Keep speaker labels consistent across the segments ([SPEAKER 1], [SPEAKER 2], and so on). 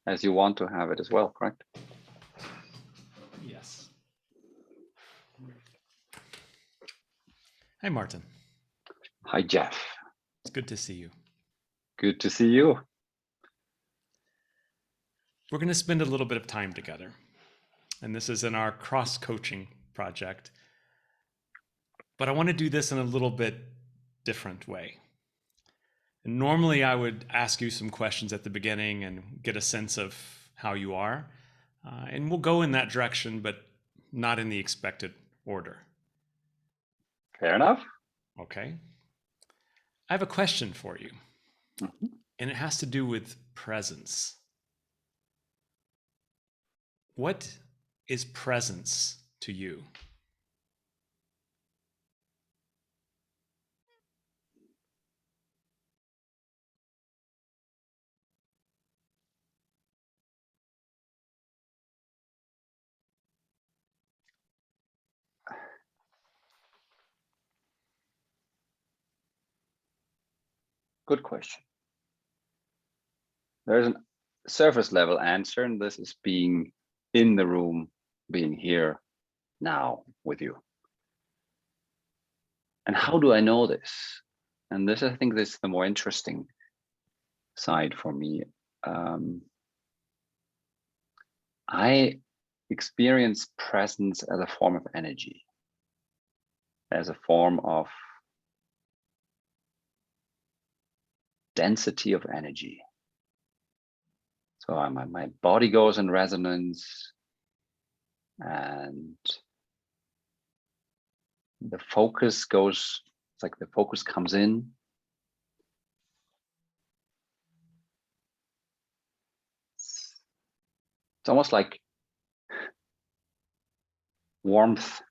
[SPEAKER 1] as you want to have it as well, correct?
[SPEAKER 2] Yes. Hi, Martin.
[SPEAKER 1] Hi, Jeff.
[SPEAKER 2] It's good to see you.
[SPEAKER 1] Good to see you.
[SPEAKER 2] We're going to spend a little bit of time together, and this is in our cross-coaching project. But I want to do this in a little bit different way. And normally, I would ask you some questions at the beginning and get a sense of how you are. And we'll go in that direction, but not in the expected order.
[SPEAKER 1] Fair enough.
[SPEAKER 2] Okay. I have a question for you, and it has to do with presence. What is presence to you?
[SPEAKER 1] Good question. There's a surface level answer, and this is being in the room, being here now with you. And how do I know this? And this, I think, this is the more interesting side for me. I experience presence as a form of energy, as a form of density of energy. So my body goes in resonance, and the focus goes, it's like the focus comes in. It's almost like warmth.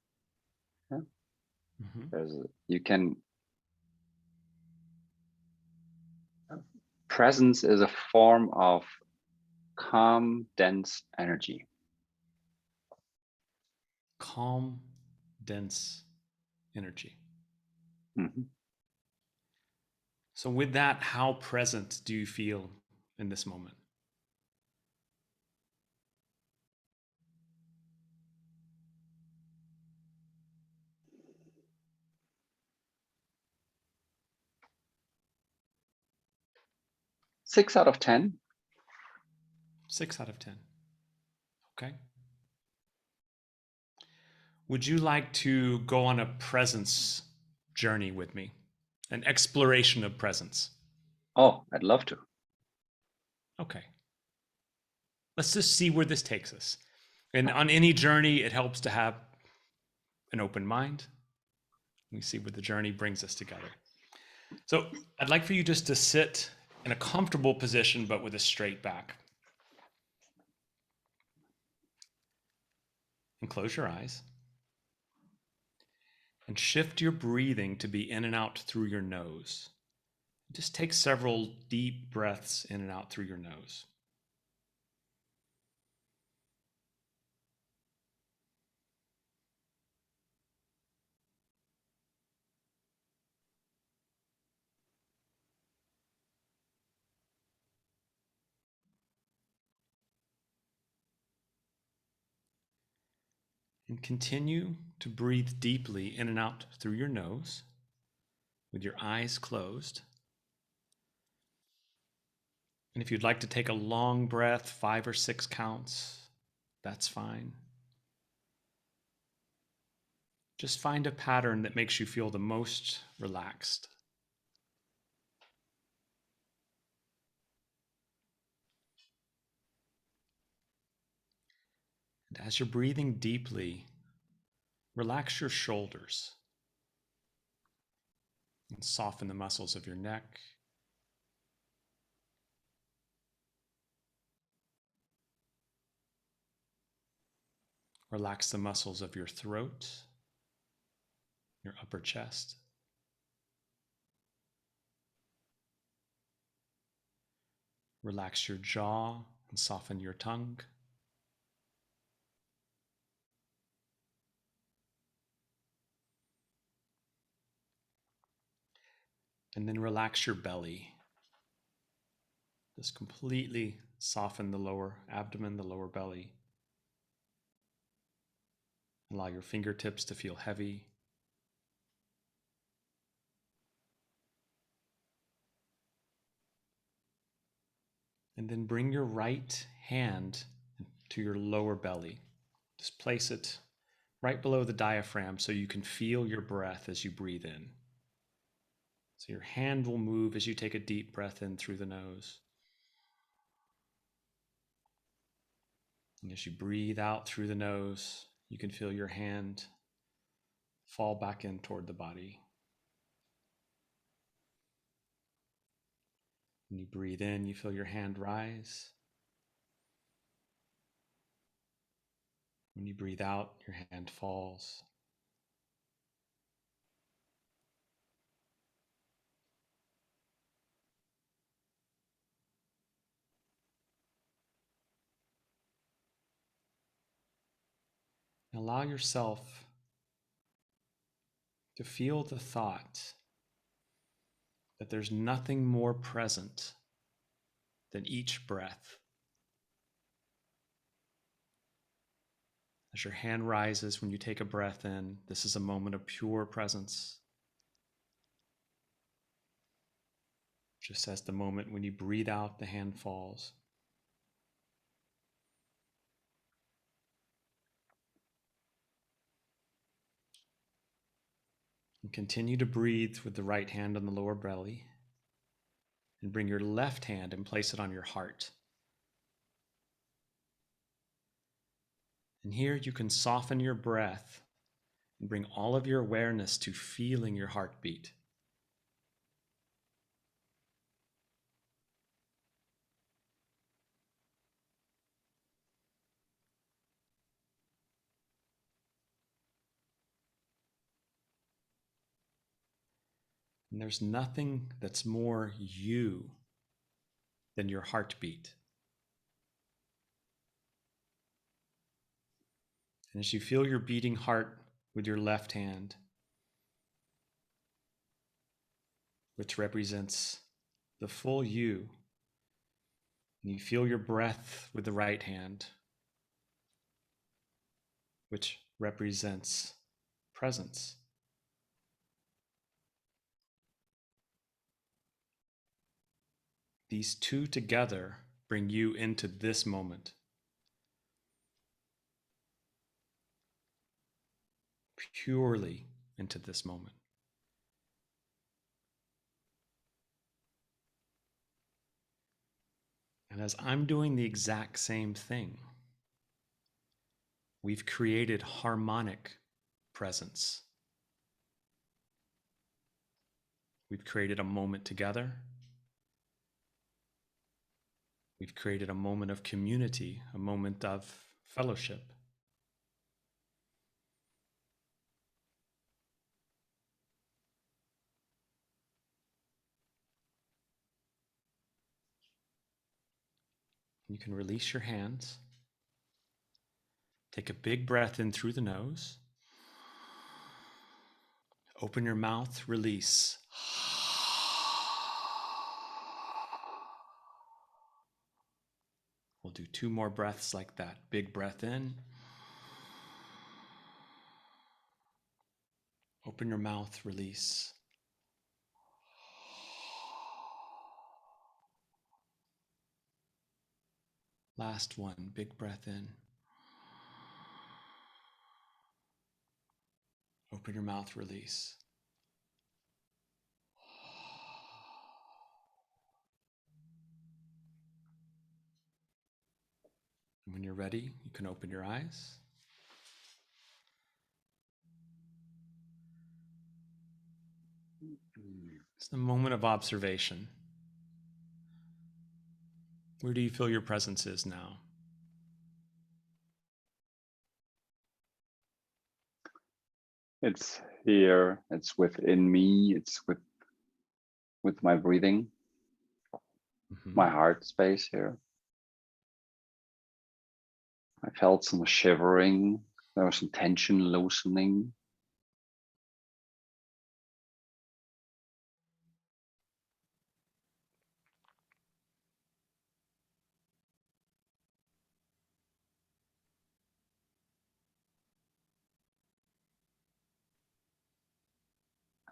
[SPEAKER 1] Yeah? You can, presence is a form of calm, dense energy.
[SPEAKER 2] Calm, dense energy.
[SPEAKER 1] Mm-hmm.
[SPEAKER 2] So with that, how present do you feel in this moment?
[SPEAKER 1] Six out of 10.
[SPEAKER 2] 6 out of 10. Okay. Would you like to go on a presence journey with me? An exploration of presence?
[SPEAKER 1] Oh, I'd love to.
[SPEAKER 2] Okay. Let's just see where this takes us. And on any journey, it helps to have an open mind. We see where the journey brings us together. So I'd like for you just to sit in a comfortable position, but with a straight back. And close your eyes. And shift your breathing to be in and out through your nose. Just take several deep breaths in and out through your nose. And continue to breathe deeply in and out through your nose with your eyes closed. And if you'd like to take a long breath, 5 or 6 counts, that's fine. Just find a pattern that makes you feel the most relaxed. And as you're breathing deeply, relax your shoulders and soften the muscles of your neck. Relax the muscles of your throat, your upper chest. Relax your jaw and soften your tongue. And then relax your belly. Just completely soften the lower abdomen, the lower belly. Allow your fingertips to feel heavy. And then bring your right hand to your lower belly. Just place it right below the diaphragm so you can feel your breath as you breathe in. So your hand will move as you take a deep breath in through the nose. And as you breathe out through the nose, you can feel your hand fall back in toward the body. When you breathe in, you feel your hand rise. When you breathe out, your hand falls. And allow yourself to feel the thought that there's nothing more present than each breath. As your hand rises when you take a breath in, this is a moment of pure presence. Just as the moment when you breathe out, the hand falls. And continue to breathe with the right hand on the lower belly. And bring your left hand and place it on your heart. And here you can soften your breath and bring all of your awareness to feeling your heartbeat. And there's nothing that's more you than your heartbeat. And as you feel your beating heart with your left hand, which represents the full you, and you feel your breath with the right hand, which represents presence. These two together bring you into this moment. Purely into this moment. And as I'm doing the exact same thing, we've created harmonic presence. We've created a moment together. We've created a moment of community, a moment of fellowship. You can release your hands. Take a big breath in through the nose. Open your mouth, release. We'll do 2 more breaths like that. Big breath in. Open your mouth, release. Last one, big breath in. Open your mouth, release. And when you're ready, you can open your eyes. It's the moment of observation. Where do you feel your presence is now?
[SPEAKER 1] It's here, it's within me, it's with my breathing, my heart space here. I felt some shivering, there was some tension loosening.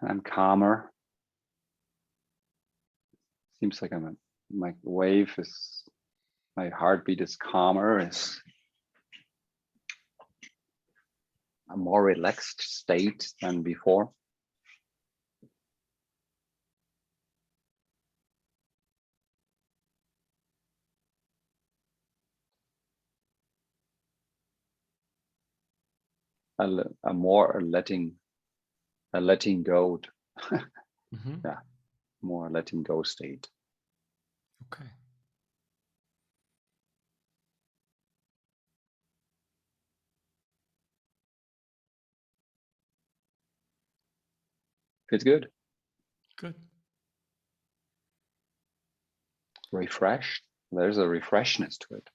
[SPEAKER 1] I'm calmer. Seems like my wave is, my heartbeat is calmer, is a more relaxed state than before. A more letting go.
[SPEAKER 2] Mm-hmm.
[SPEAKER 1] Yeah, more letting go state.
[SPEAKER 2] Okay.
[SPEAKER 1] Feels good.
[SPEAKER 2] Good.
[SPEAKER 1] Refreshed. There's a refreshness to it.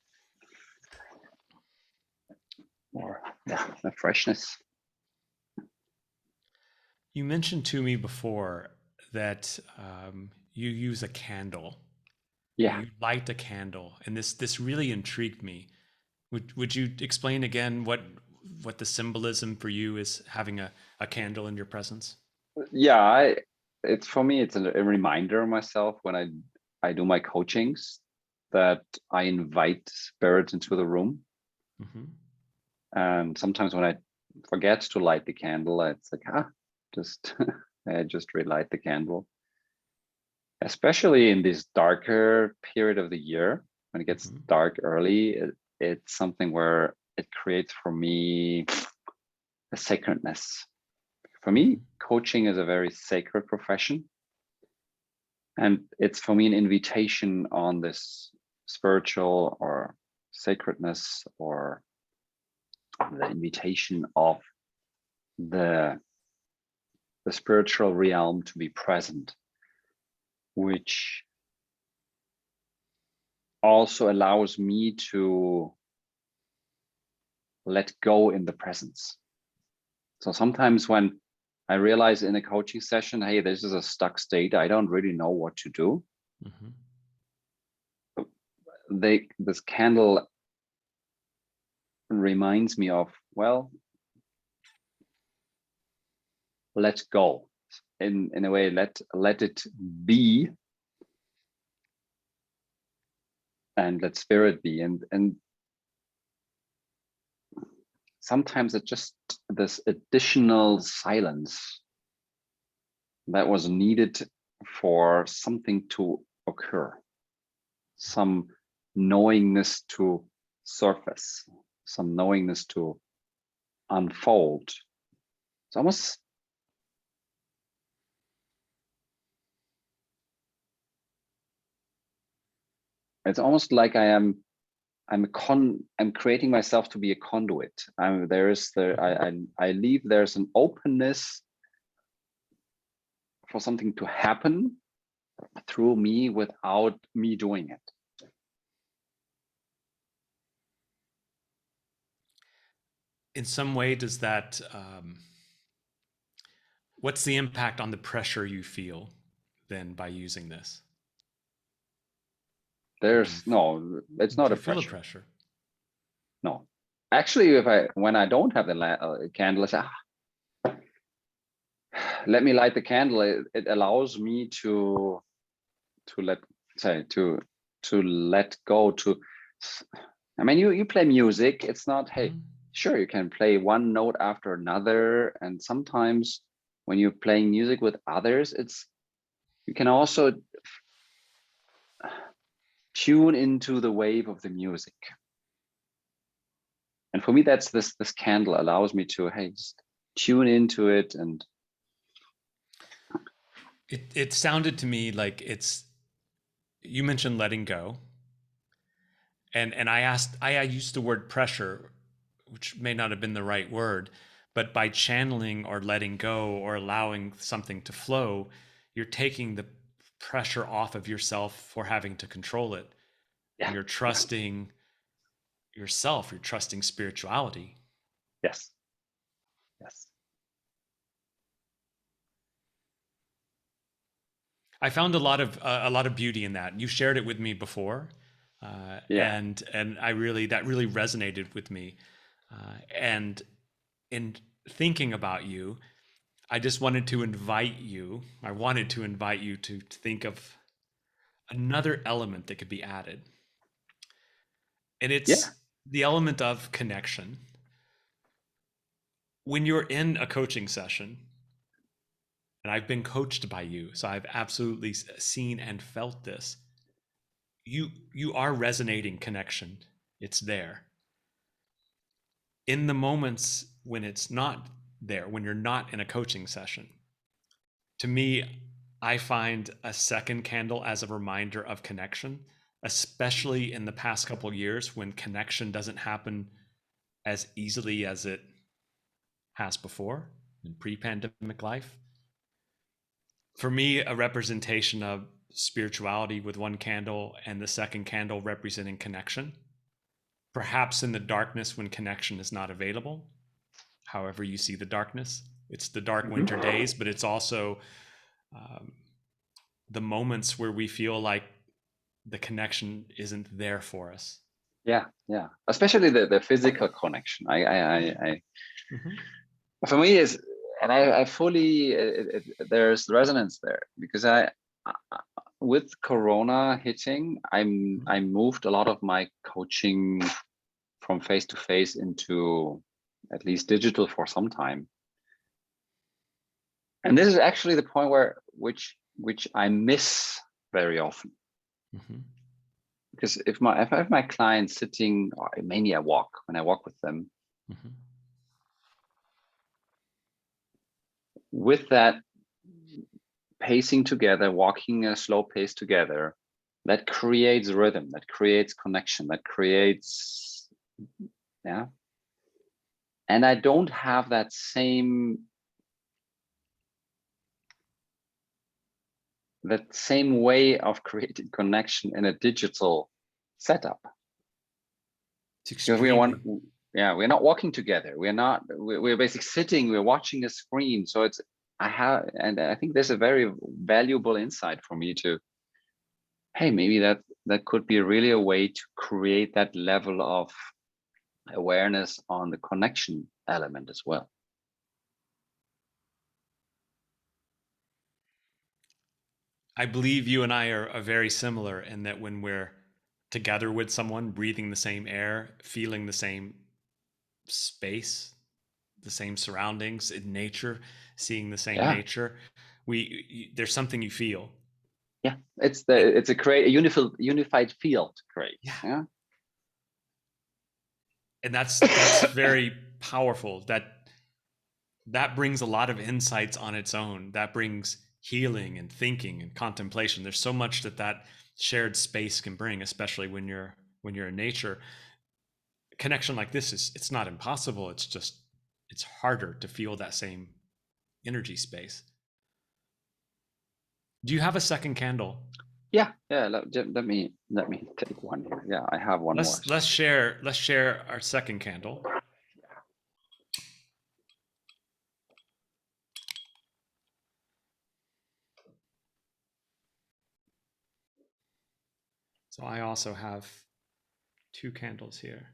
[SPEAKER 1] Or yeah, a freshness.
[SPEAKER 2] You mentioned to me before that you use a candle.
[SPEAKER 1] Yeah.
[SPEAKER 2] You light a candle, and this really intrigued me. Would you explain again what the symbolism for you is having a candle in your presence?
[SPEAKER 1] Yeah, it's for me, it's a reminder of myself when I do my coachings that I invite spirit into the room.
[SPEAKER 2] Mm-hmm.
[SPEAKER 1] And sometimes when I forget to light the candle, it's like, just I just relight the candle. Especially in this darker period of the year, when it gets
[SPEAKER 2] Mm-hmm.
[SPEAKER 1] dark early, it's something where it creates for me a sacredness. For me, coaching is a very sacred profession. And it's for me an invitation on this spiritual or sacredness, or the invitation of the spiritual realm to be present, which also allows me to let go in the presence. So sometimes when I realize in a coaching session, hey, this is a stuck state, I don't really know what to do.
[SPEAKER 2] Mm-hmm.
[SPEAKER 1] This candle reminds me of, well, let go. In a way, let it be, and let spirit be. And sometimes it's just this additional silence that was needed for something to occur, some knowingness to surface, some knowingness to unfold. It's almost, like I'm creating myself to be a conduit. I leave there's an openness for something to happen through me without me doing it.
[SPEAKER 2] In some way, does that what's the impact on the pressure you feel then by using this?
[SPEAKER 1] There's no, it's
[SPEAKER 2] Do
[SPEAKER 1] not a
[SPEAKER 2] you feel a
[SPEAKER 1] pressure.
[SPEAKER 2] pressure?
[SPEAKER 1] No, actually, when I don't have the candle, I say, let me light the candle. It allows me to let let go. I mean, you play music. It's not, hey,
[SPEAKER 2] Mm-hmm.
[SPEAKER 1] sure, you can play one note after another, and sometimes when you're playing music with others, you can also tune into the wave of the music. And for me, that's this candle allows me to, hey, just tune into it. And
[SPEAKER 2] It sounded to me like you mentioned letting go, and I used the word pressure, which may not have been the right word, but by channeling or letting go or allowing something to flow, you're taking the pressure off of yourself for having to control it, and
[SPEAKER 1] yeah,
[SPEAKER 2] you're trusting yourself, you're trusting spirituality.
[SPEAKER 1] yes, yes,
[SPEAKER 2] I found a lot of beauty in that. You shared it with me before,
[SPEAKER 1] yeah,
[SPEAKER 2] and I really that really resonated with me. And in thinking about you, I just wanted to invite you, to think of another element that could be added. And
[SPEAKER 1] Yeah,
[SPEAKER 2] it's the element of connection. When you're in a coaching session, and I've been coached by you, so I've absolutely seen and felt this. You are resonating connection. It's there. In the moments when it's not there, when you're not in a coaching session, to me, I find a second candle as a reminder of connection, especially in the past couple of years when connection doesn't happen as easily as it has before in pre-pandemic life. For me, a representation of spirituality with one candle and the second candle representing connection, perhaps in the darkness when connection is not available. However you see the darkness, it's the dark winter days, but it's also the moments where we feel like the connection isn't there for us.
[SPEAKER 1] yeah, yeah. Especially the physical connection.
[SPEAKER 2] Mm-hmm.
[SPEAKER 1] For me is, and I fully there's resonance there because with Corona hitting, I moved a lot of my coaching from face to face into at least digital for some time. And this is actually the point where which I miss very often.
[SPEAKER 2] Mm-hmm.
[SPEAKER 1] Because if I have my clients sitting, or mainly when I walk with them,
[SPEAKER 2] Mm-hmm.
[SPEAKER 1] with that pacing together, walking a slow pace together, that creates rhythm, that creates connection, that creates, yeah. And I don't have that same way of creating connection in a digital setup. Because we're not walking together. We're basically sitting, we're watching a screen. So and I think there's a very valuable insight for me to, hey, maybe that could be really a way to create that level of awareness on the connection element as well.
[SPEAKER 2] I believe you and I are very similar in that when we're together with someone, breathing the same air, feeling the same space, the same surroundings in nature, seeing the same nature, there's something you feel.
[SPEAKER 1] Yeah, it's a unified field creates. Yeah.
[SPEAKER 2] And that's very powerful. That brings a lot of insights on its own. That brings healing and thinking and contemplation. There's so much that shared space can bring, especially when you're in nature. A connection like this it's not impossible. It's harder to feel that same energy space. Do you have a second candle?
[SPEAKER 1] Yeah. Let me take one here. Yeah, I have one more.
[SPEAKER 2] Let's share our second candle. So I also have 2 candles here.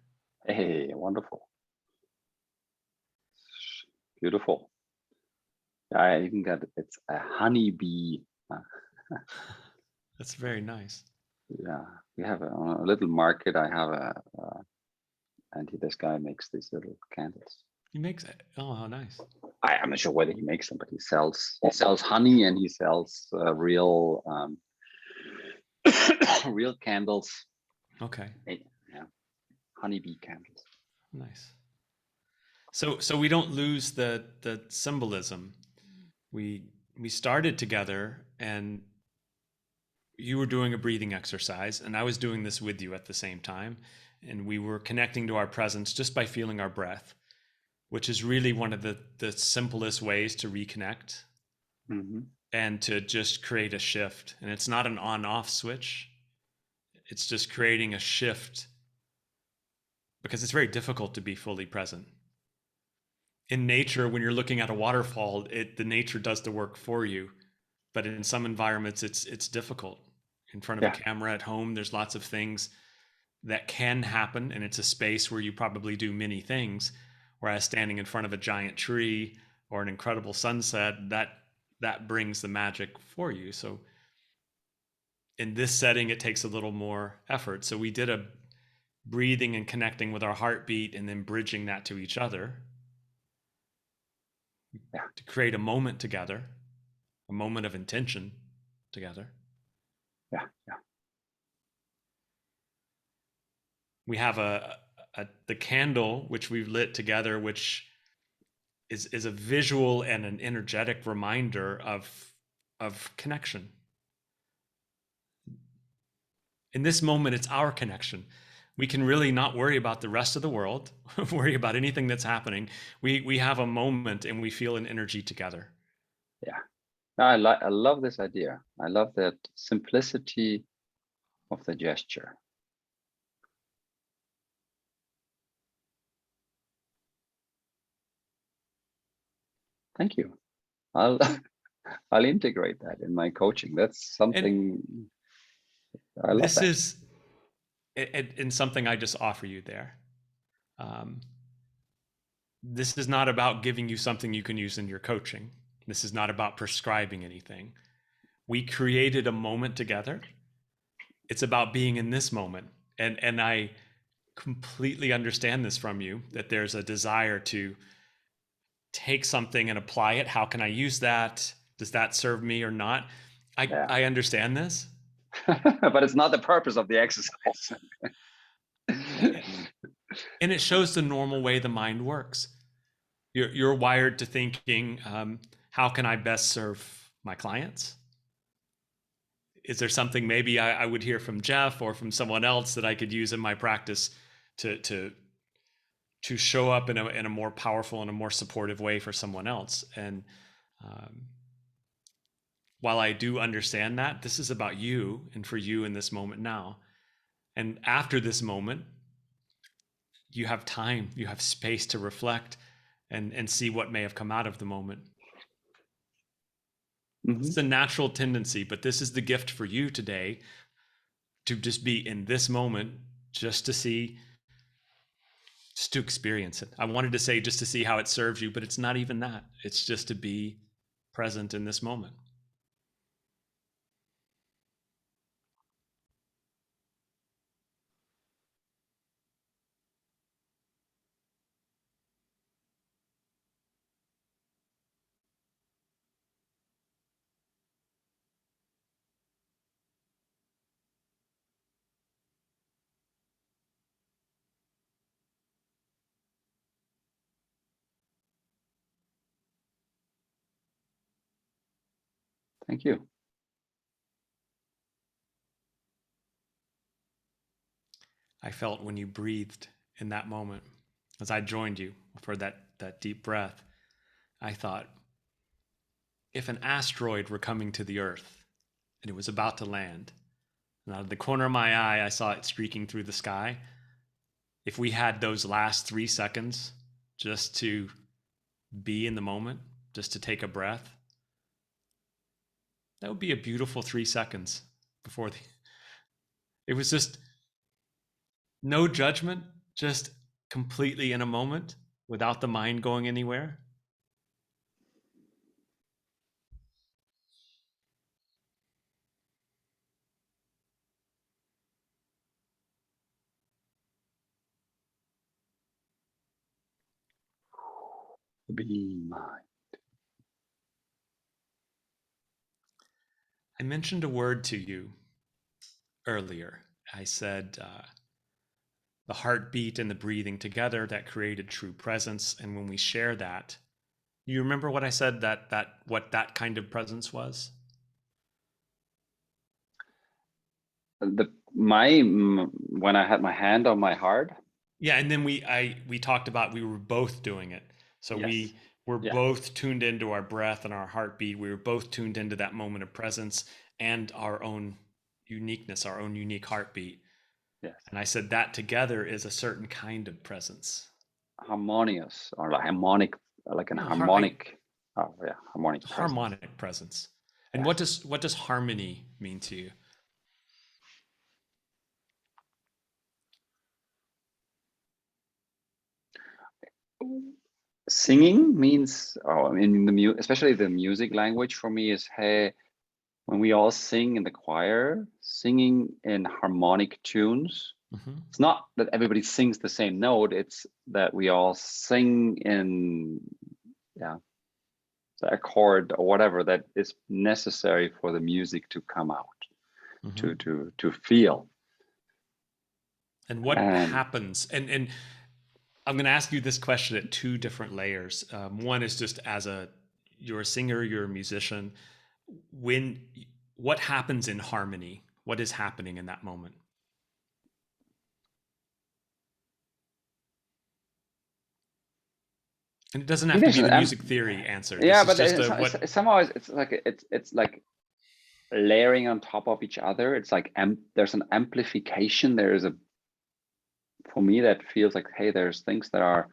[SPEAKER 1] Hey, wonderful. Beautiful. I even got, it's a honeybee.
[SPEAKER 2] That's very nice.
[SPEAKER 1] Yeah, we have a little market. I have and this guy makes these little candles.
[SPEAKER 2] He makes it. Oh, how nice.
[SPEAKER 1] I'm not sure whether he makes them, but he sells honey and he sells real real candles.
[SPEAKER 2] Okay.
[SPEAKER 1] Yeah, honeybee candles.
[SPEAKER 2] Nice. So we don't lose the symbolism. We started together and you were doing a breathing exercise and I was doing this with you at the same time, and we were connecting to our presence just by feeling our breath, which is really one of the simplest ways to reconnect and to just create a shift. And it's not an on-off switch. It's just creating a shift because it's very difficult to be fully present. In nature, when you're looking at a waterfall, the nature does the work for you. But in some environments, it's difficult. In front of a camera at home, there's lots of things that can happen, and it's a space where you probably do many things. Whereas standing in front of a giant tree or an incredible sunset, that brings the magic for you. So in this setting, it takes a little more effort. So we did a breathing and connecting with our heartbeat and then bridging that to each other to create a moment together, a moment of intention together.
[SPEAKER 1] Yeah.
[SPEAKER 2] We have the candle which we've lit together, which is a visual and an energetic reminder of connection. In this moment, it's our connection. We can really not worry about the rest of the world, worry about anything that's happening. We have a moment and we feel an energy together.
[SPEAKER 1] Yeah. I love this idea. I love that simplicity of the gesture. Thank you. I'll integrate that in my coaching. That's something I love.
[SPEAKER 2] This is in something I just offer you there. This is not about giving you something you can use in your coaching. This is not about prescribing anything. We created a moment together. It's about being in this moment. And I completely understand this from you, that there's a desire to take something and apply it. How can I use that? Does that serve me or not? I understand this.
[SPEAKER 1] But it's not the purpose of the exercise.
[SPEAKER 2] And it shows the normal way the mind works. You're wired to thinking, how can I best serve my clients? Is there something maybe I would hear from Jeff or from someone else that I could use in my practice to show up in a more powerful and a more supportive way for someone else? And while I do understand that, this is about you and for you in this moment now. And after this moment, you have time, you have space to reflect and see what may have come out of the moment. Mm-hmm. It's a natural tendency, but this is the gift for you today, to just be in this moment, just to experience it. I wanted to say just to see how it serves you, but it's not even that. It's just to be present in this moment.
[SPEAKER 1] Thank you.
[SPEAKER 2] I felt when you breathed in that moment, as I joined you for that deep breath, I thought, if an asteroid were coming to the Earth and it was about to land, and out of the corner of my eye, I saw it streaking through the sky, if we had those last 3 seconds just to be in the moment, just to take a breath, that would be a beautiful 3 seconds before it was just no judgment, just completely in a moment without the mind going anywhere.
[SPEAKER 1] Be mind.
[SPEAKER 2] I mentioned a word to you earlier. I said the heartbeat and the breathing together, that created true presence. And when we share that, you remember what I said, what that kind of presence was?
[SPEAKER 1] When I had my hand on my heart.
[SPEAKER 2] Yeah, and then we talked about we were both doing it. So yes. We were both tuned into our breath and our heartbeat. We were both tuned into that moment of presence and our own uniqueness, our own unique heartbeat.
[SPEAKER 1] Yes.
[SPEAKER 2] And I said that together is a certain kind of presence.
[SPEAKER 1] Harmonious, or like harmonic, like an harmonic. Harmonic presence.
[SPEAKER 2] Harmonic presence. And what does harmony mean to you?
[SPEAKER 1] Singing means, especially the music language for me is, hey, when we all sing in the choir, singing in harmonic tunes. It's not that everybody sings the same note, it's that we all sing in, the accord or whatever that is necessary for the music to come out, to feel.
[SPEAKER 2] And what happens? And I'm going to ask you this question at two different layers. One is just you're a singer, you're a musician. What happens in harmony? What is happening in that moment? And it doesn't have to be the music theory answer.
[SPEAKER 1] Yeah, but somehow it's like layering on top of each other. It's like there's an amplification. For me, that feels like, hey, there's things that are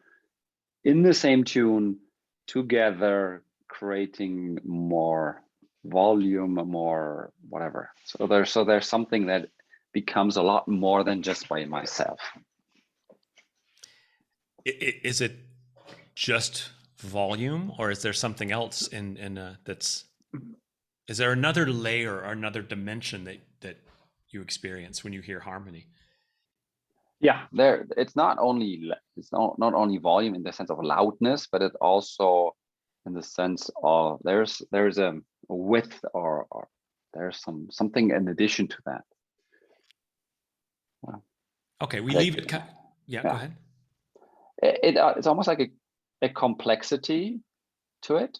[SPEAKER 1] in the same tune together, creating more volume, more whatever. So there's something that becomes a lot more than just by myself.
[SPEAKER 2] Is it just volume, or is there something else is there another layer or another dimension that you experience when you hear harmony?
[SPEAKER 1] Yeah, it's not only volume in the sense of loudness, but it also in the sense of there's a width or there's something in addition to that.
[SPEAKER 2] Okay, we leave it. Yeah, go ahead.
[SPEAKER 1] It's almost like a complexity to it.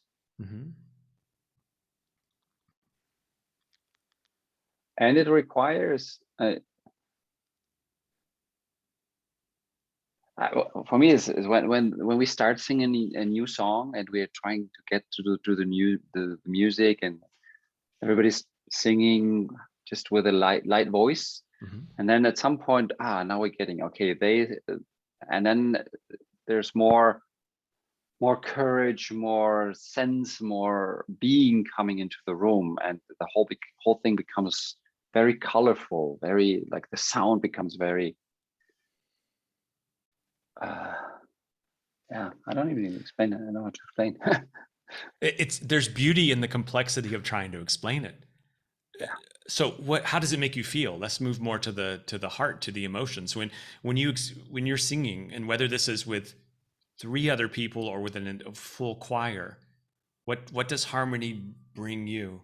[SPEAKER 1] And it requires for me is when we start singing a new song and we're trying to get to the music, and everybody's singing just with a light voice, and then at some point, now we're getting and then there's more courage, more sense, more being coming into the room, and the whole thing becomes very colorful, very, like, the sound becomes very I don't even explain it. I don't know how to explain.
[SPEAKER 2] There's beauty in the complexity of trying to explain it.
[SPEAKER 1] Yeah.
[SPEAKER 2] So how does it make you feel? Let's move more to the heart, to the emotions. When you're singing, and whether this is with 3 other people or with a full choir, what does harmony bring you?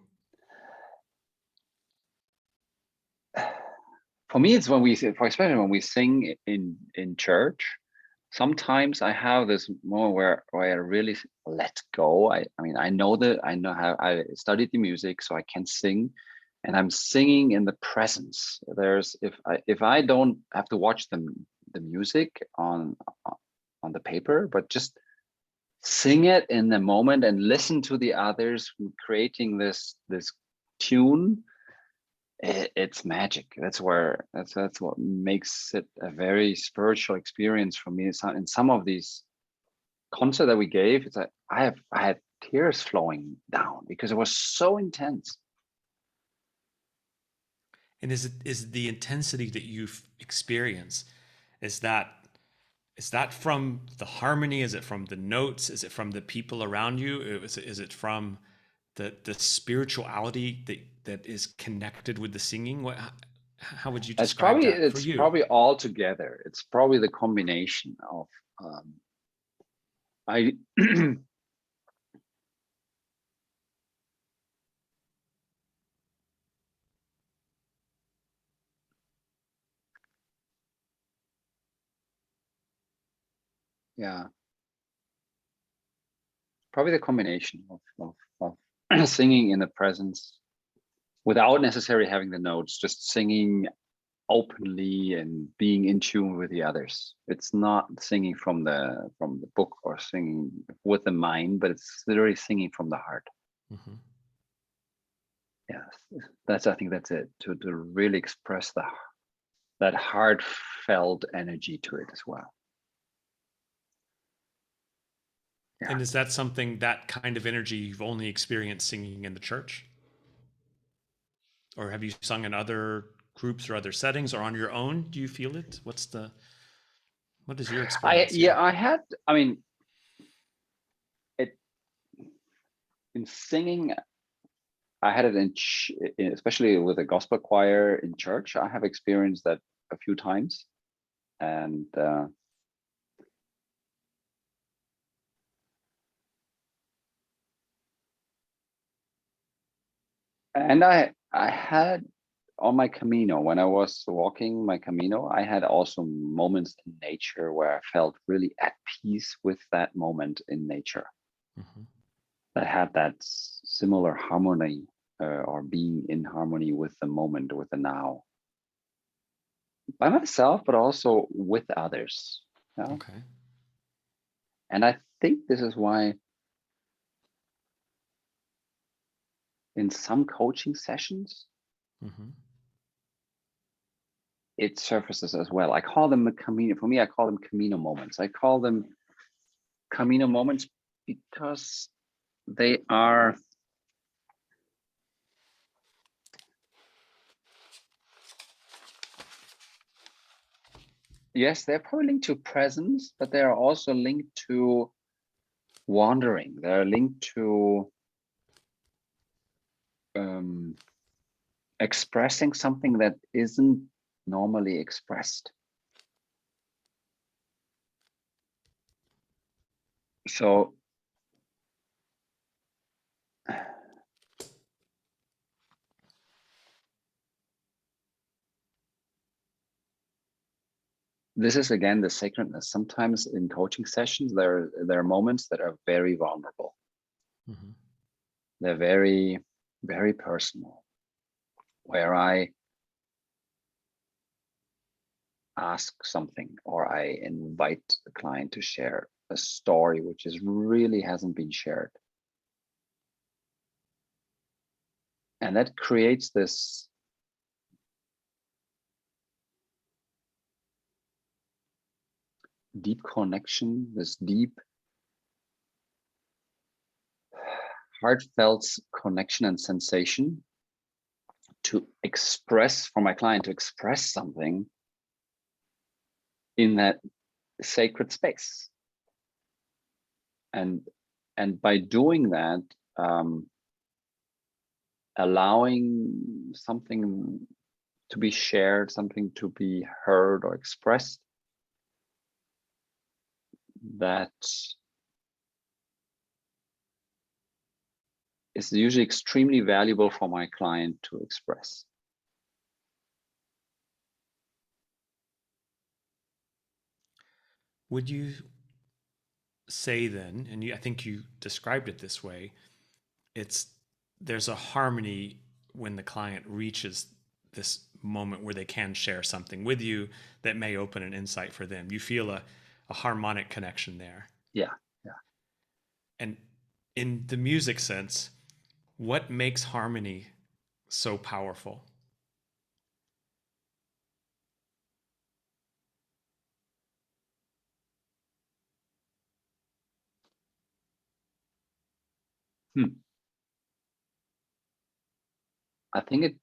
[SPEAKER 1] For me, it's especially when we sing in church. Sometimes I have this moment where I really let go. I mean, I know how I studied the music, so I can sing, and I'm singing in the presence. If I don't have to watch the music on the paper, but just sing it in the moment and listen to the others creating this tune, it's magic. That's what makes it a very spiritual experience for me. In some of these concerts that we gave, it's like I had tears flowing down because it was so intense.
[SPEAKER 2] And is the intensity that you've experienced, is that from the harmony? Is it from the notes? Is it from the people around you? Is it from the spirituality that is connected with the singing? How would you describe that for you?
[SPEAKER 1] It's probably all together. It's probably the combination of probably the combination of singing in the presence without necessarily having the notes, just singing openly and being in tune with the others. It's not singing from the book or singing with the mind, but it's literally singing from the heart. Yes, I think that's it, to really express that heartfelt energy to it as well.
[SPEAKER 2] Yeah. And is that that kind of energy you've only experienced singing in the church? Or have you sung in other groups or other settings, or on your own? Do you feel it? What is your experience?
[SPEAKER 1] I mean, in singing, I had it especially with a gospel choir in church. I have experienced that a few times, and I had on my Camino, when I was walking my Camino, I had also moments in nature where I felt really at peace with that moment in nature. Mm-hmm. That had that similar harmony, or being in harmony with the moment, with the now, by myself, but also with others. You know?
[SPEAKER 2] Okay.
[SPEAKER 1] And I think this is why in some coaching sessions, mm-hmm, it surfaces as well. I call them a Camino. For me, I call them Camino moments. I call them Camino moments because they are, yes, they're probably linked to presence, but they are also linked to wandering. They're linked to expressing something that isn't normally expressed. So this is again the sacredness. Sometimes in coaching sessions, there are moments that are very vulnerable. Mm-hmm. They're very, very personal, where I ask something or I invite the client to share a story which is really hasn't been shared. And that creates this deep connection, this deep heartfelt connection and sensation to express, for my client to express something in that sacred space. And by doing that, allowing something to be shared, something to be heard or expressed, that is usually extremely valuable for my client to express.
[SPEAKER 2] Would you say then, and I think you described it this way, there's a harmony when the client reaches this moment where they can share something with you that may open an insight for them. You feel a harmonic connection there.
[SPEAKER 1] Yeah.
[SPEAKER 2] And in the music sense, what makes harmony so powerful?
[SPEAKER 1] I think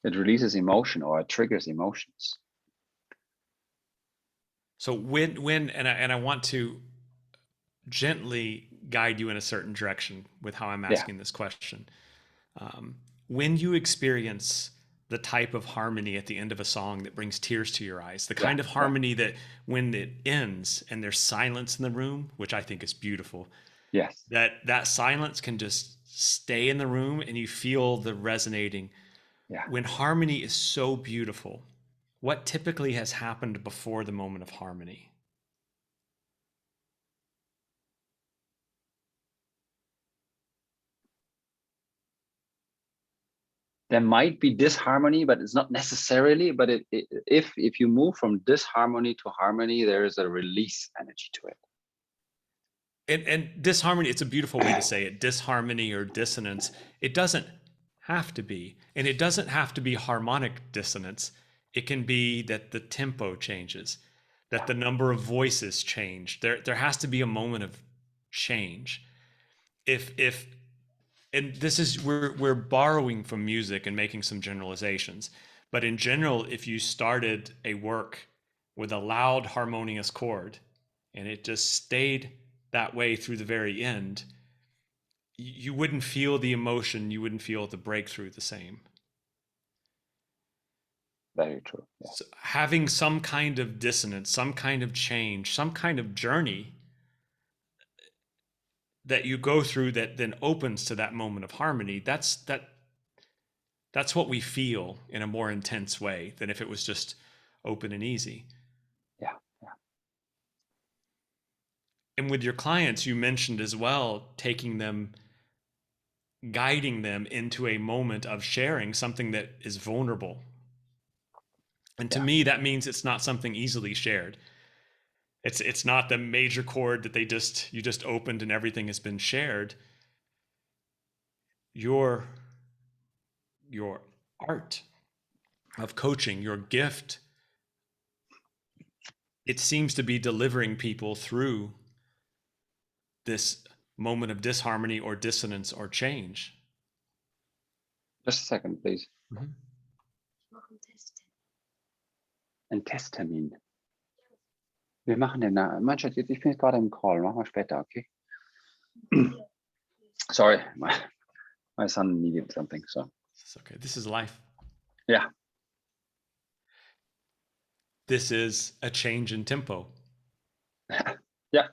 [SPEAKER 1] it releases emotion, or it triggers emotions.
[SPEAKER 2] So when and I want to gently guide you in a certain direction with how I'm asking this question. When you experience the type of harmony at the end of a song that brings tears to your eyes, the kind of harmony that when it ends and there's silence in the room, which I think is beautiful.
[SPEAKER 1] Yes.
[SPEAKER 2] That silence can just stay in the room and you feel the resonating.
[SPEAKER 1] Yeah.
[SPEAKER 2] When harmony is so beautiful, what typically has happened before the moment of harmony?
[SPEAKER 1] There might be disharmony, but it's not necessarily. But if you move from disharmony to harmony, there is a release energy to it.
[SPEAKER 2] And disharmony, it's a beautiful way to say it. Disharmony or dissonance, it doesn't have to be. And it doesn't have to be harmonic dissonance. It can be that the tempo changes, that the number of voices change. There has to be a moment of change. If and this is we're borrowing from music and making some generalizations, but in general, if you started a work with a loud harmonious chord and it just stayed that way through the very end, you wouldn't feel the emotion, you wouldn't feel the breakthrough the same.
[SPEAKER 1] Very true. Yeah.
[SPEAKER 2] So having some kind of dissonance, some kind of change, some kind of journey that you go through that then opens to that moment of harmony, that's what we feel in a more intense way than if it was just open and easy.
[SPEAKER 1] Yeah. Yeah.
[SPEAKER 2] And with your clients, you mentioned as well, taking them, guiding them into a moment of sharing something that is vulnerable. And to
[SPEAKER 1] Yeah.
[SPEAKER 2] me, that means it's not something easily shared. It's not the major chord that you just opened and everything has been shared. Your art of coaching, your gift, it seems to be delivering people through this moment of disharmony or dissonance or change.
[SPEAKER 1] Just a second, please.
[SPEAKER 2] Mhm.
[SPEAKER 1] Ein Testtermin. Wir machen den, Mannschaft, ich bin jetzt gerade im Call. Machen wir später, okay? Sorry, my son needed something, so.
[SPEAKER 2] It's okay. This is life.
[SPEAKER 1] Yeah.
[SPEAKER 2] This is a change in tempo.
[SPEAKER 1] Yeah.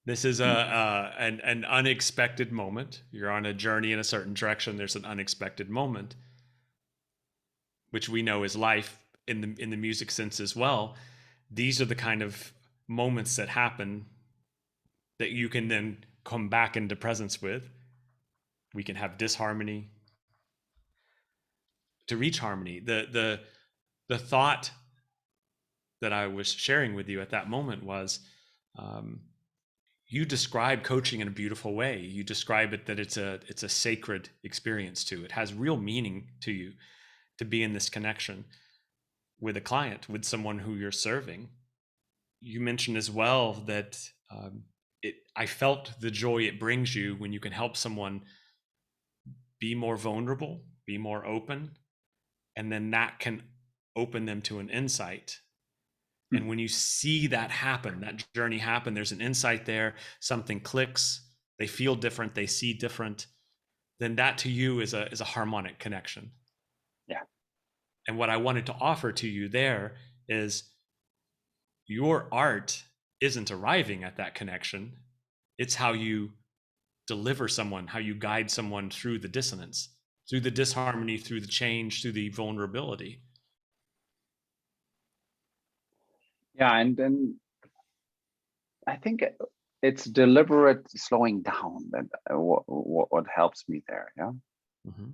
[SPEAKER 2] This is an unexpected moment. You're on a journey in a certain direction. There's an unexpected moment, which we know is life in the music sense as well. These are the kind of moments that happen that you can then come back into presence with. We can have disharmony to reach harmony. The thought that I was sharing with you at that moment was, you describe coaching in a beautiful way. You describe it that it's a sacred experience too. It has real meaning to you to be in this connection with a client, with someone who you're serving. You mentioned as well that I felt the joy it brings you when you can help someone be more vulnerable, be more open, and then that can open them to an insight. And when you see that happen, that journey happen, there's an insight there, something clicks, they feel different, they see different, then that to you is a harmonic connection.
[SPEAKER 1] Yeah.
[SPEAKER 2] And what I wanted to offer to you there is your art isn't arriving at that connection. It's how you deliver someone, how you guide someone through the dissonance, through the disharmony, through the change, through the vulnerability.
[SPEAKER 1] Yeah, and then I think it's deliberate slowing down that what helps me there. Yeah.
[SPEAKER 2] Mm-hmm.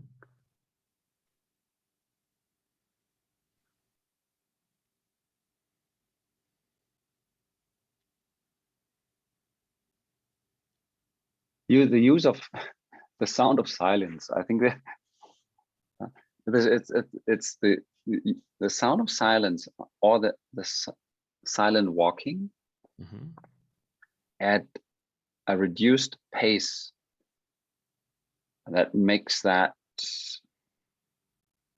[SPEAKER 1] The use of the sound of silence. I think that it's the sound of silence or the silent walking
[SPEAKER 2] Mm-hmm.
[SPEAKER 1] at a reduced pace that makes that.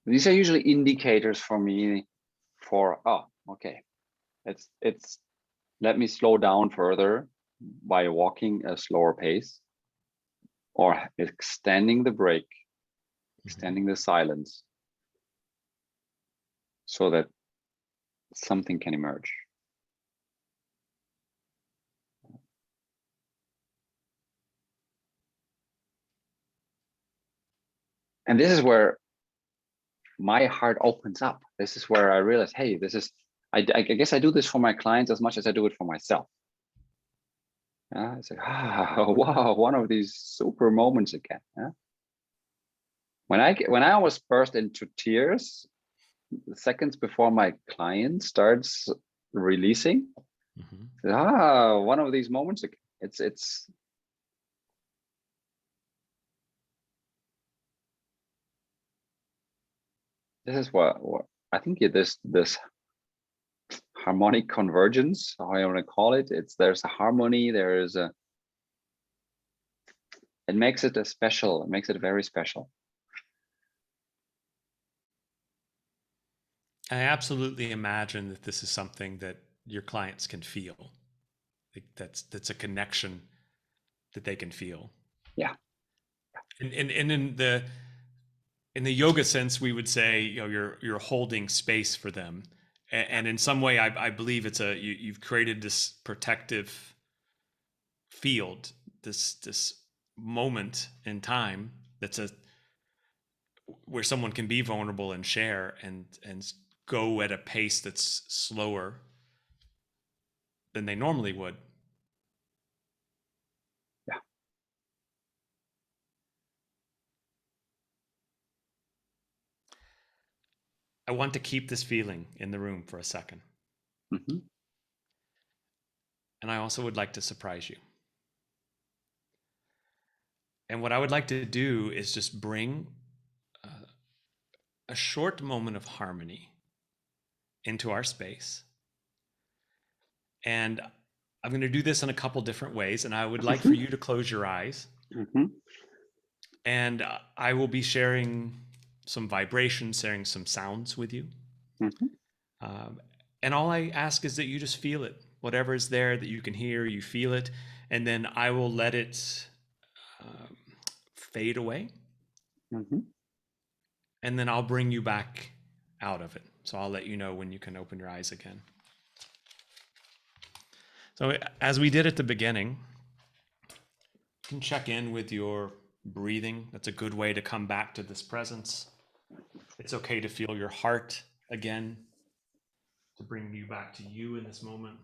[SPEAKER 1] These are usually indicators for me for, oh, okay, it's let me slow down further by walking a slower pace or extending the break, extending the silence so that something can emerge. And this is where my heart opens up. This is where I realize, hey, this is, I guess I do this for my clients as much as I do it for myself. Yeah, it's like, wow, one of these super moments again. Yeah? When I almost burst into tears seconds before my client starts releasing, one of these moments again. It's this is what I think this harmonic convergence, how I want to call it. There's a harmony, it makes it it makes it very special.
[SPEAKER 2] I absolutely imagine that this is something that your clients can feel. Like that's a connection that they can feel.
[SPEAKER 1] Yeah.
[SPEAKER 2] And in the yoga sense, we would say, you're holding space for them, and in some way, I believe you've created this protective field, this moment in time that's where someone can be vulnerable and share and go at a pace that's slower than they normally would.
[SPEAKER 1] Yeah.
[SPEAKER 2] I want to keep this feeling in the room for a second.
[SPEAKER 1] Mm-hmm.
[SPEAKER 2] And I also would like to surprise you. And what I would like to do is just bring a short moment of harmony into our space. And I'm going to do this in a couple different ways. And I would like for you to close your eyes.
[SPEAKER 1] Mm-hmm.
[SPEAKER 2] And I will be sharing some vibrations, sharing some sounds with you.
[SPEAKER 1] Mm-hmm.
[SPEAKER 2] And all I ask is that you just feel it. Whatever is there that you can hear, you feel it. And then I will let it fade away.
[SPEAKER 1] Mm-hmm.
[SPEAKER 2] And then I'll bring you back out of it. So I'll let you know when you can open your eyes again. So as we did at the beginning, you can check in with your breathing. That's a good way to come back to this presence. It's okay to feel your heart again, to bring you back to you in this moment.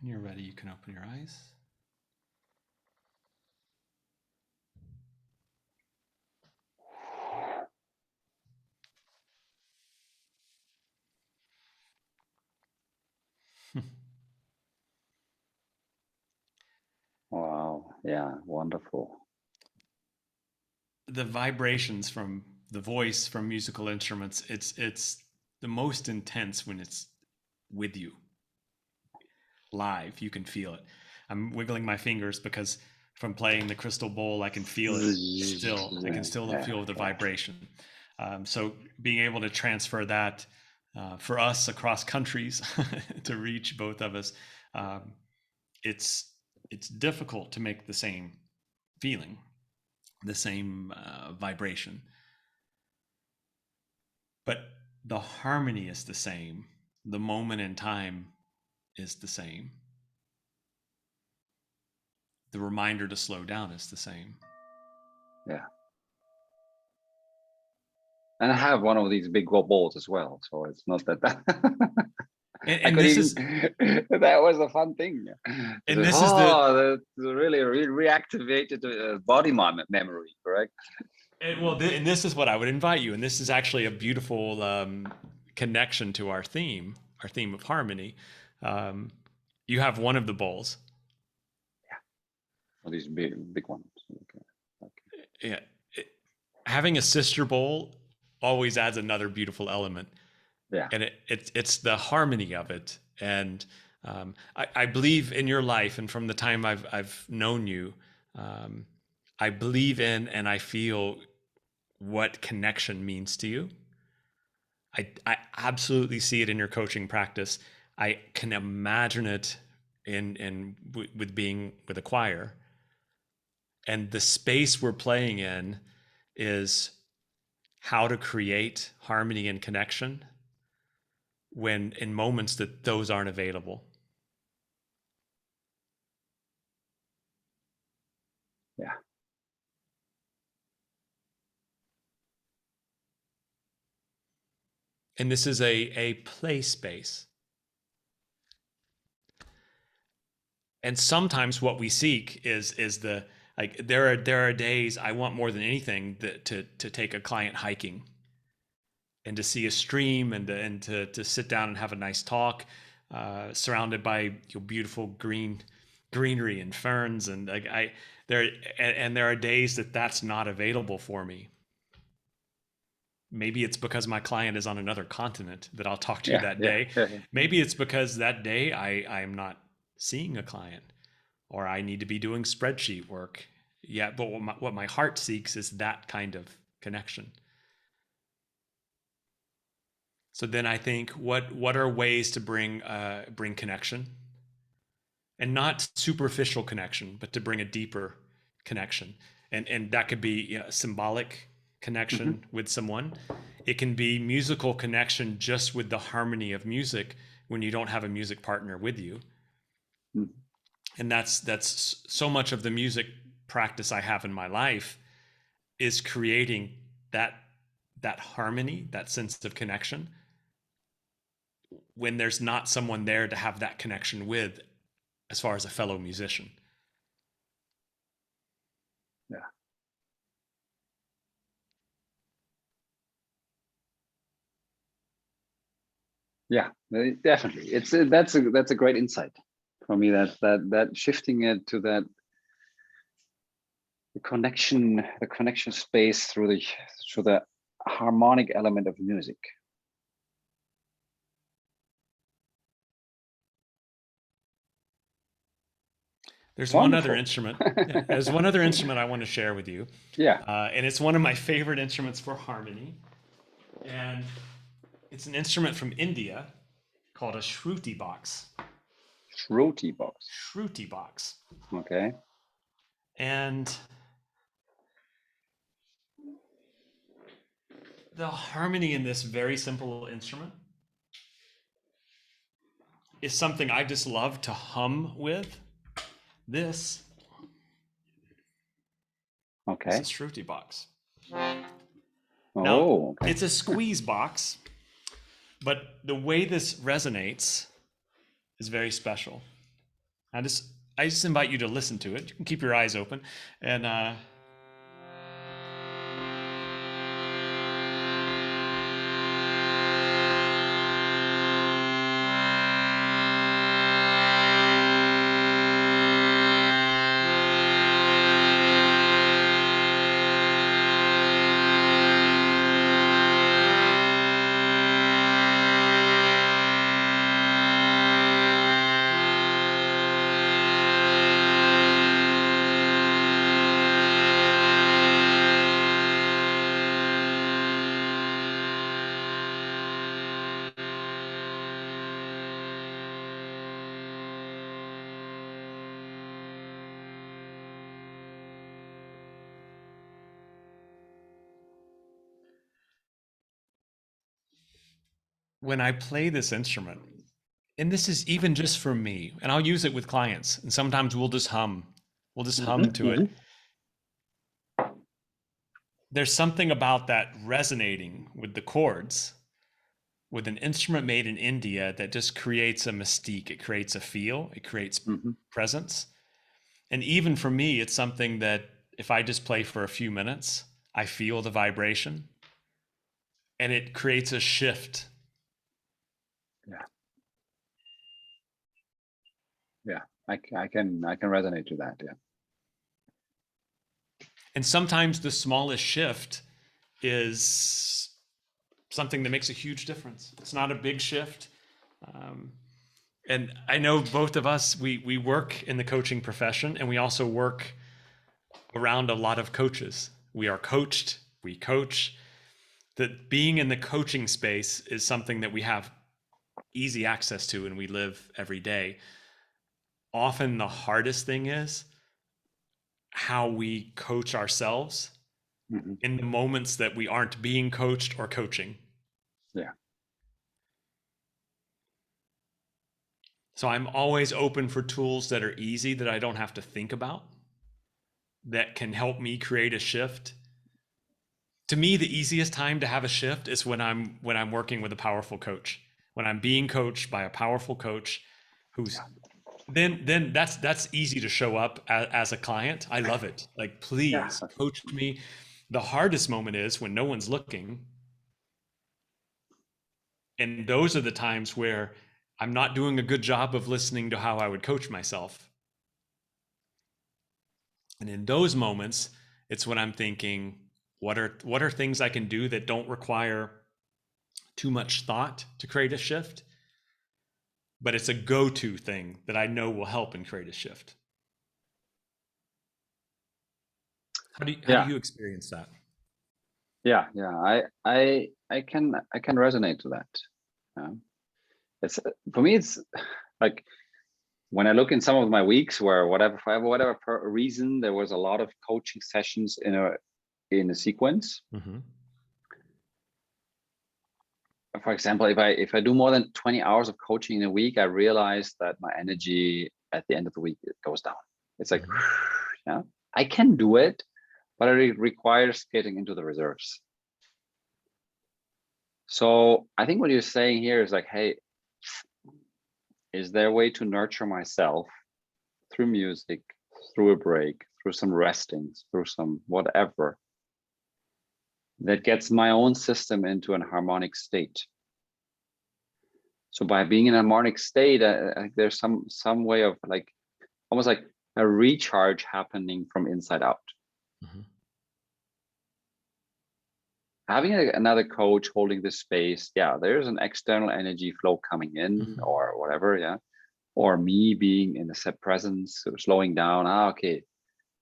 [SPEAKER 2] When you're ready, you can open your eyes.
[SPEAKER 1] Wow. Yeah. Wonderful.
[SPEAKER 2] The vibrations from the voice, from musical instruments, it's the most intense when it's with you live. You can feel it. I'm wiggling my fingers because from playing the crystal bowl, I can feel it still. I can still feel the vibration. So being able to transfer that for us across countries to reach both of us, it's difficult to make the same feeling, the same vibration. But the harmony is the same. The moment in time is the same. The reminder to slow down is the same.
[SPEAKER 1] Yeah. And I have one of these big balls as well, so it's not that.
[SPEAKER 2] And this is
[SPEAKER 1] that was a fun thing.
[SPEAKER 2] And this is
[SPEAKER 1] the really reactivated body memory, correct?
[SPEAKER 2] And this is what I would invite you. And this is actually a beautiful connection to our theme of harmony. You have one of the bowls.
[SPEAKER 1] Yeah. Well, these big ones. Okay.
[SPEAKER 2] Yeah. Having a sister bowl always adds another beautiful element.
[SPEAKER 1] Yeah.
[SPEAKER 2] And it's the harmony of it. And I believe in your life, and from the time I've known you, I believe in and I feel what connection means to you. I absolutely see it in your coaching practice. I can imagine it with being with a choir. And the space we're playing in is how to create harmony and connection when in moments that those aren't available.
[SPEAKER 1] Yeah.
[SPEAKER 2] And this is a play space. And sometimes what we seek is the, like, there are days I want more than anything to take a client hiking and to see a stream and to sit down and have a nice talk, surrounded by beautiful greenery and ferns. And there are days that's not available for me. Maybe it's because my client is on another continent that I'll talk to that day. Maybe it's because that day I'm not seeing a client, or I need to be doing spreadsheet work. Yeah, but what my heart seeks is that kind of connection. So then I think, what are ways to bring connection, and not superficial connection, but to bring a deeper connection, and that could be symbolic connection with someone. It can be musical connection just with the harmony of music when you don't have a music partner with you. And that's so much of the music practice I have in my life is creating that harmony, that sense of connection, when there's not someone there to have that connection with, as far as a fellow musician.
[SPEAKER 1] Yeah, definitely. It's that's a great insight for me. That shifting it to that the connection space through the harmonic element of music.
[SPEAKER 2] There's one other instrument. There's one other instrument I want to share with you.
[SPEAKER 1] Yeah.
[SPEAKER 2] And it's one of my favorite instruments for harmony. And it's an instrument from India called a shruti box.
[SPEAKER 1] Shruti box.
[SPEAKER 2] Shruti box.
[SPEAKER 1] Okay.
[SPEAKER 2] And the harmony in this very simple instrument is something I just love to hum with. This is a shruti box. Now, it's a squeeze box, but the way this resonates is very special. I just invite you to listen to it. You can keep your eyes open and when I play this instrument, and this is even just for me, and I'll use it with clients, and sometimes we'll just hum to it. There's something about that resonating with the chords with an instrument made in India that just creates a mystique. It creates a feel, it creates presence. And even for me, it's something that if I just play for a few minutes, I feel the vibration and it creates a shift.
[SPEAKER 1] Yeah, I can resonate to that. Yeah.
[SPEAKER 2] And sometimes the smallest shift is something that makes a huge difference. It's not a big shift. And I know both of us, we work in the coaching profession, and we also work around a lot of coaches. We are coached, we coach. That being in the coaching space is something that we have easy access to and we live every day. Often the hardest thing is how we coach ourselves in the moments that we aren't being coached or coaching.
[SPEAKER 1] Yeah.
[SPEAKER 2] So I'm always open for tools that are easy, that I don't have to think about, that can help me create a shift. To me, the easiest time to have a shift is when I'm working with a powerful coach, when I'm being coached by a powerful coach who's then that's easy to show up as a client. I love it. Like, please coach me. The hardest moment is when no one's looking. And those are the times where I'm not doing a good job of listening to how I would coach myself. And in those moments, it's when I'm thinking, what are things I can do that don't require too much thought to create a shift, but it's a go-to thing that I know will help and create a shift. How do you experience that?
[SPEAKER 1] Yeah, I can resonate to that. It's for me, it's like when I look in some of my weeks where for whatever reason there was a lot of coaching sessions in a sequence. For example, if I do more than 20 hours of coaching in a week, I realize that my energy at the end of the week, it goes down. It's like, yeah, I can do it, but it requires getting into the reserves. So I think what you're saying here is like, hey, is there a way to nurture myself through music, through a break, through some resting, through some whatever, that gets my own system into an harmonic state? So by being in a harmonic state, there's some way of like, almost like a recharge happening from inside out. Having another coach holding this space, yeah, there's an external energy flow coming in or whatever, yeah. Or me being in a set presence, sort of slowing down, okay,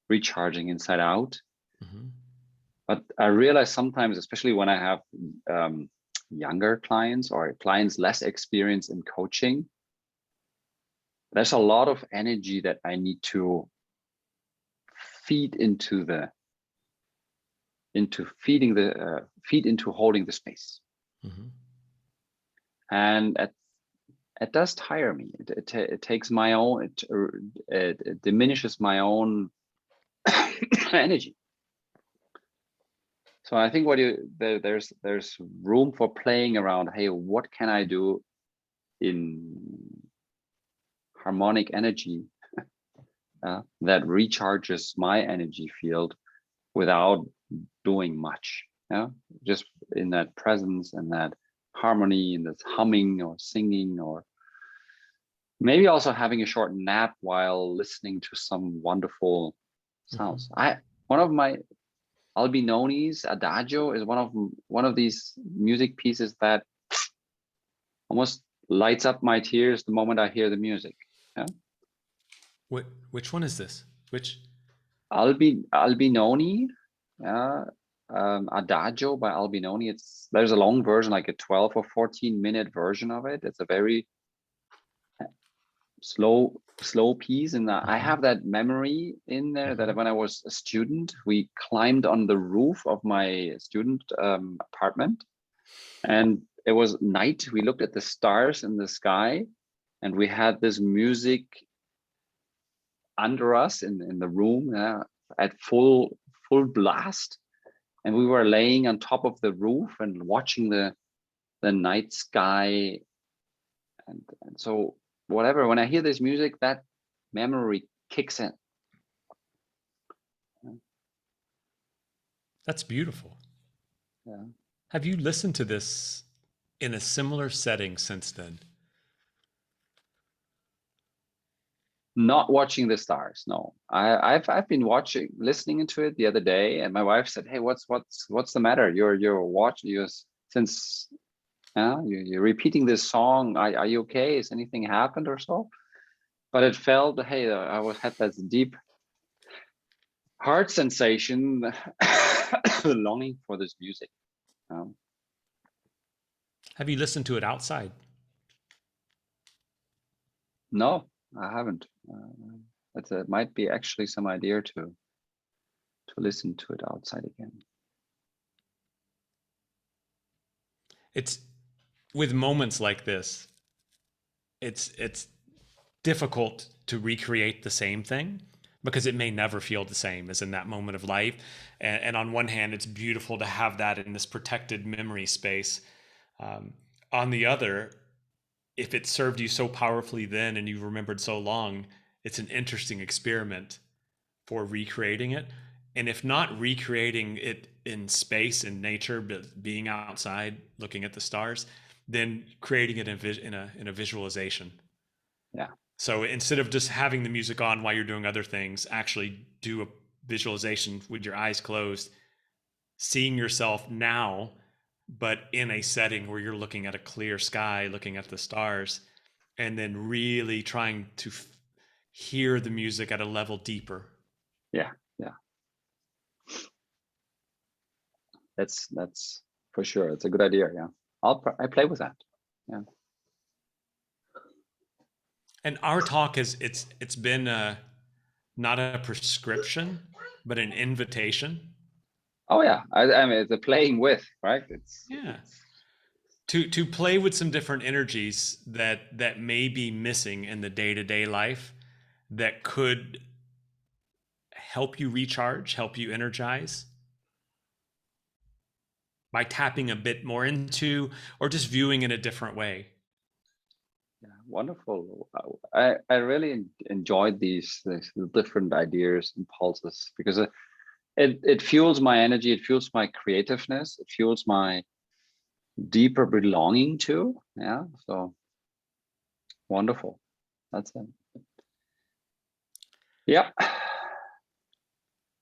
[SPEAKER 1] recharging inside out. But I realize sometimes, especially when I have younger clients or clients less experienced in coaching, there's a lot of energy that I need to feed into feed into holding the space. And it does tire me. It takes my own, it diminishes my own energy. So I think there's room for playing around. Hey, what can I do in harmonic energy that recharges my energy field without doing much? Yeah, just in that presence and that harmony and this humming or singing, or maybe also having a short nap while listening to some wonderful sounds. One of my Albinoni's Adagio is one of these music pieces that almost lights up my tears the moment I hear the music. Yeah.
[SPEAKER 2] Which one is this? Which?
[SPEAKER 1] Albinoni, Adagio by Albinoni. There's a long version, like a 12 or 14-minute version of it. It's a very slow piece, and I have that memory in there that when I was a student, we climbed on the roof of my student apartment, And it was night. We looked at the stars in the sky, and we had this music under us in the room at full blast. And we were laying on top of the roof and watching the night sky. And so whatever, when I hear this music, that memory kicks in.
[SPEAKER 2] That's beautiful.
[SPEAKER 1] Yeah.
[SPEAKER 2] Have you listened to this in a similar setting since then?
[SPEAKER 1] Not watching the stars, no. I've been listening to it the other day, and my wife said, "Hey, what's the matter? You're watching, you're repeating this song. Are you okay? Has anything happened or so?" But it felt, hey, had that deep heart sensation, the longing for this music.
[SPEAKER 2] Have you listened to it outside?
[SPEAKER 1] No, I haven't. It might be actually some idea to listen to it outside again.
[SPEAKER 2] It's with moments like this, it's difficult to recreate the same thing because it may never feel the same as in that moment of life. And on one hand, it's beautiful to have that in this protected memory space. On the other, if it served you so powerfully then and you remembered so long, it's an interesting experiment for recreating it. And if not recreating it in space, in nature, but being outside, looking at the stars, then creating it in a visualization.
[SPEAKER 1] Yeah.
[SPEAKER 2] So instead of just having the music on while you're doing other things, actually do a visualization with your eyes closed, seeing yourself now, but in a setting where you're looking at a clear sky, looking at the stars, and then really trying to hear the music at a level deeper.
[SPEAKER 1] Yeah. That's for sure. It's a good idea. Yeah, I play with that. Yeah.
[SPEAKER 2] And our talk it's been not a prescription, but an invitation.
[SPEAKER 1] Oh yeah, I mean, it's a playing with, right? It's
[SPEAKER 2] to play with some different energies that may be missing in the day-to-day life that could help you recharge, help you energize by tapping a bit more into or just viewing in a different way.
[SPEAKER 1] Yeah, wonderful. I really enjoyed these different ideas, impulses, because it fuels my energy, it fuels my creativeness, it fuels my deeper belonging too. Yeah, so wonderful. That's it. Yeah.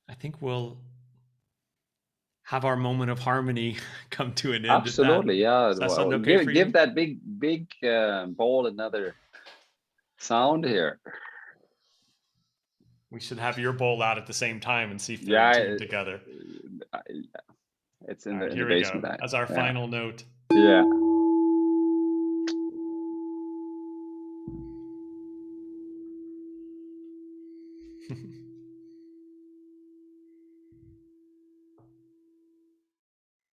[SPEAKER 2] I think we'll have our moment of harmony come to an end.
[SPEAKER 1] Absolutely. Yeah.
[SPEAKER 2] Does that sound okay for you?
[SPEAKER 1] Give that big ball another sound here.
[SPEAKER 2] We should have your bowl out at the same time and see if they're in tune together.
[SPEAKER 1] It's in the
[SPEAKER 2] Here we
[SPEAKER 1] basement.
[SPEAKER 2] go. As our final note.
[SPEAKER 1] Yeah.